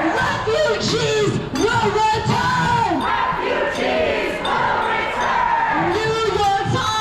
Refugees will return! New York Times!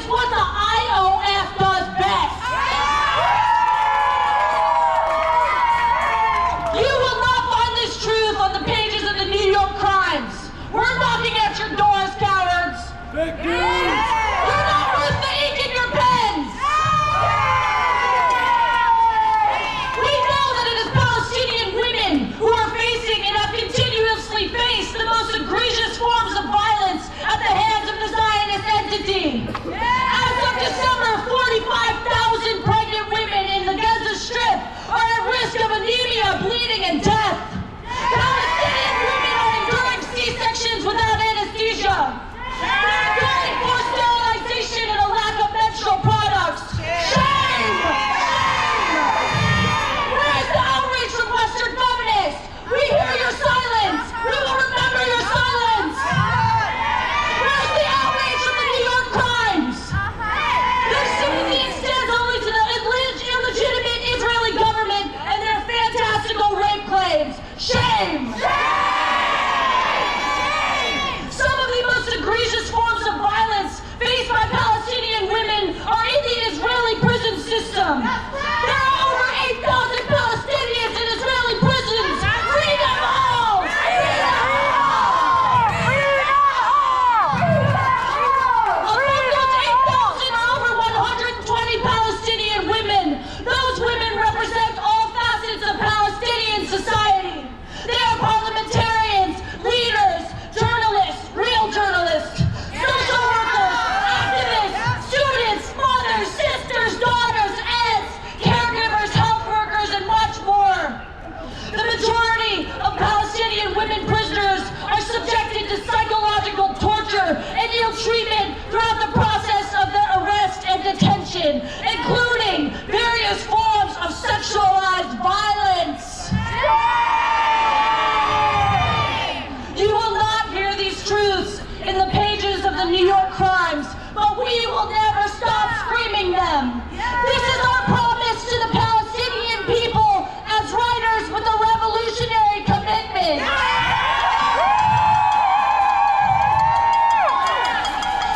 what the IOF does best. You will not find this truth on the pages of the New York Crimes. We're knocking at your doors, cowards. Fake news! You're not worth the ink in your pens. We know that it is Palestinian women who are facing and have continuously faced the most egregious forms of violence at the hands of the Zionist entity. As of December, 45,000 pregnant women in the Gaza Strip are at risk of anemia, bleeding, and death. Palestinian women are enduring C-sections without anesthesia. They're enduring forced sterilization and a lack of menstrual products. Shame! Where is the outrage from Western feminists? We hear your silence. We will remember your silence. Where's the outrage from the New York Crimes? Their sympathy extends only to the illegitimate Israeli government and their fantastical rape claims. Shame! Some of the most egregious forms of violence faced by Palestinian women are in the Israeli prison system. There are over 8,000 Palestinians in Israeli prisons. Free them all! Among those 8,000 are over 120 Palestinian women. Those women represent all facets of Palestinian society. They are parliamentarians, leaders, journalists, real journalists, social workers, activists, students, mothers, sisters, daughters, aunts, caregivers, health workers, and much more. The majority of Palestinian women prisoners are subjected to psychological torture and ill treatment throughout the process of their arrest and detention, including various forms of sexualized violence. You will not hear these truths in the pages of the New York Crimes, but we will never stop screaming them. This is our promise to the Palestinian people as writers with a revolutionary commitment.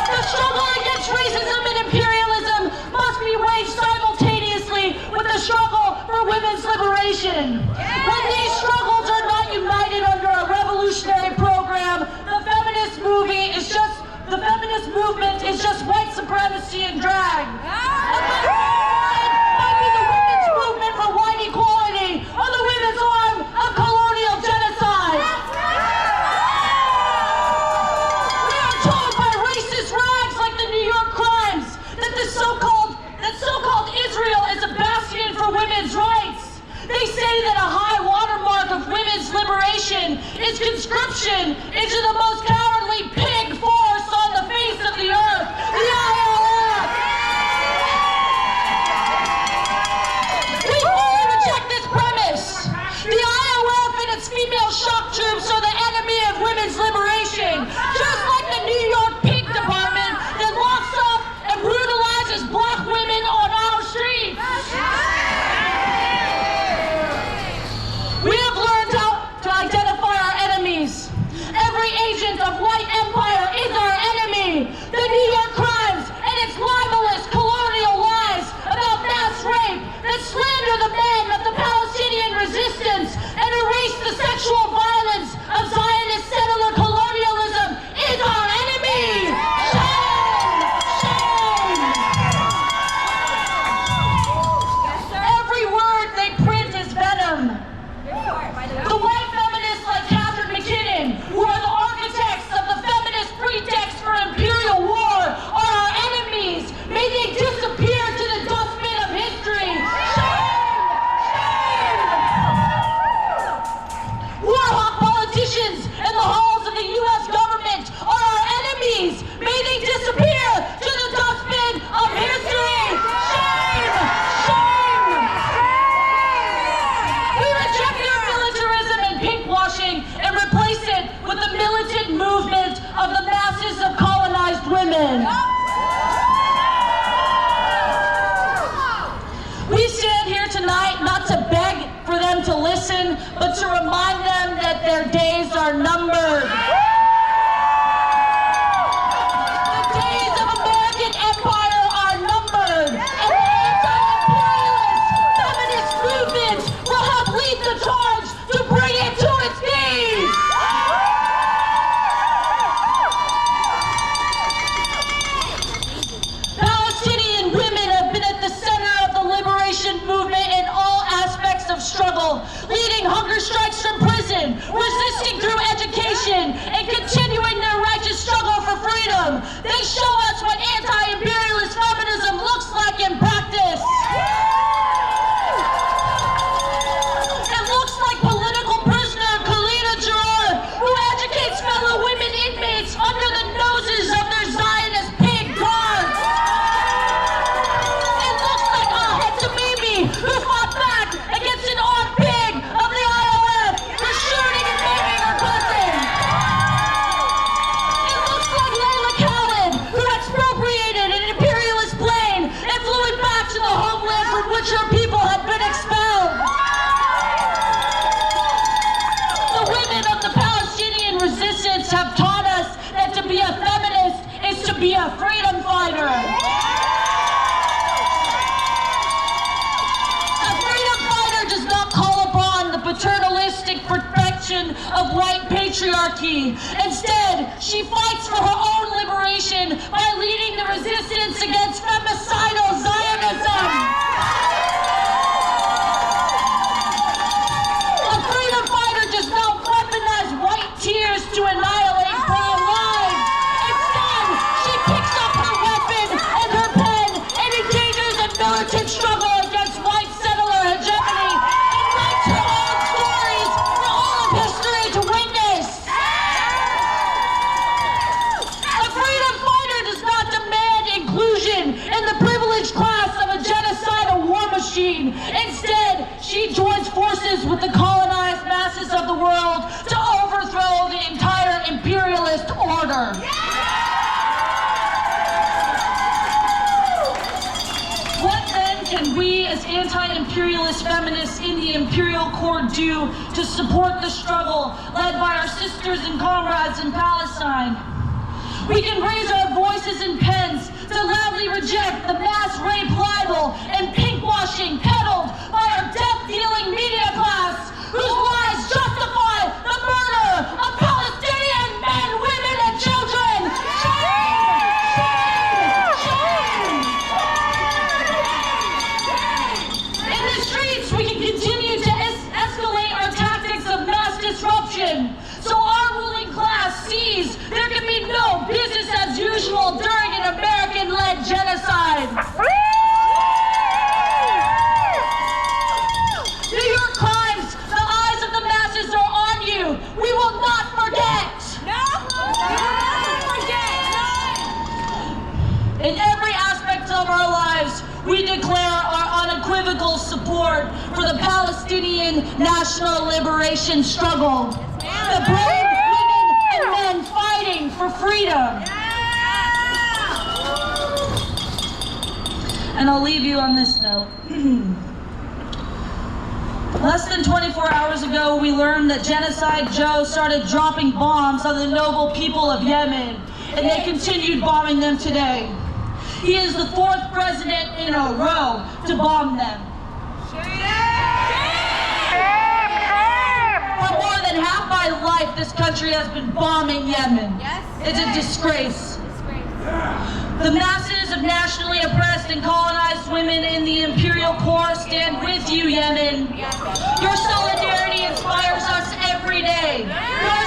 The struggle against racism and imperialism must be waged simultaneously with the struggle for women's liberation. When these struggles are not united under a revolutionary program, the feminist movement is just white supremacy and drag. Might be the women's movement for white equality or the women's arm of colonial genocide. We are told by racist rags like the New York Crimes that so-called Israel is a bastion for women's rights. They say that a high watermark of women's liberation is conscription into the most cowardly pig force on the face of the earth, the IOF. We fully reject this premise. The IOF and its female shock troops are the enemy of women's liberation, just like the New York Pink Department that locks up and brutalizes black women on our streets. We have learned how to identify our enemies. Every agent of white empire is our enemy. The New York Crimes and its libelous colonial lies about mass rape that slander the men of the Palestinian resistance and erase the sexual violence of Zionist settler colonialism is our enemy. Shame! Shame! Every word they print is venom. The white feminists like Catherine McKinnon, who are the architects of the feminist pretext for imperial war, are our enemies. May they disappear to the dustbin of history. Shame! Shame! Warhawk politicians in the halls of the U.S. government are our enemies. May they disappear to the dustbin of history. Shame! Shame! We reject their militarism and pinkwashing and replace it with the militant movement of the masses of colonized women. We stand here tonight not to beg for them to listen, but to remind them that their days are numbered. The days of American empire liberation and continuing their righteous struggle for freedom. They show us what anti-imperialist feminism looks like in practice. It looks like political prisoner who educates fellow women inmates under the noses of their Zionist pig guards. It looks like Tamimi, who fought back against an armed pig of the IOF for shooting and maiming her cousin. It looks like who expropriated an imperialist plane and flew it back to the homeland from which her people had been expelled. The women of the Palestinian resistance have taught us that to be a feminist is to be a freedom fighter. A freedom fighter does not call upon the paternalistic perfection of white patriarchy. Instead, she fights for her own liberation by leading the resistance against femicidal Zionism. A freedom fighter does not weaponize white tears to annihilate brown lives. Instead, she picks up her weapon and her pen and engages in militant struggle against white settler hegemony and writes her own stories for all of history to witness. A freedom fighter does not demand inclusion in the privileged class of a genocidal war machine. Instead, she joins forces with the colonized masses of the world to overthrow the entire imperialist order. What then can we as anti-imperialist feminists in the imperial court do to support the struggle led by our sisters and comrades in Palestine? We can raise our voices and pens to loudly reject the mass rape libel and pinkwashing peddled by our death-dealing media class, whose lies justify the murder of Palestinian men, women, and children. Shame! Shame! Shame! In the streets, we can continue to escalate our tactics of mass disruption, so our ruling class sees there can be no business as usual during an American-led genocide. New York Times, the eyes of the masses are on you. We will not forget. No, we will not forget. In every aspect of our lives, we declare our unequivocal support for the Palestinian national liberation struggle. The brave women and men fighting for freedom. And I'll leave you on this note. Less than 24 hours ago, we learned that Genocide Joe started dropping bombs on the noble people of Yemen, and they continued bombing them today. He is the 4th president in a row to bomb them. For more than half my life, this country has been bombing Yemen. It's a disgrace. The masses of nationally oppressed and colonized women in the imperial core stand with you, Yemen. Your solidarity inspires us every day. Your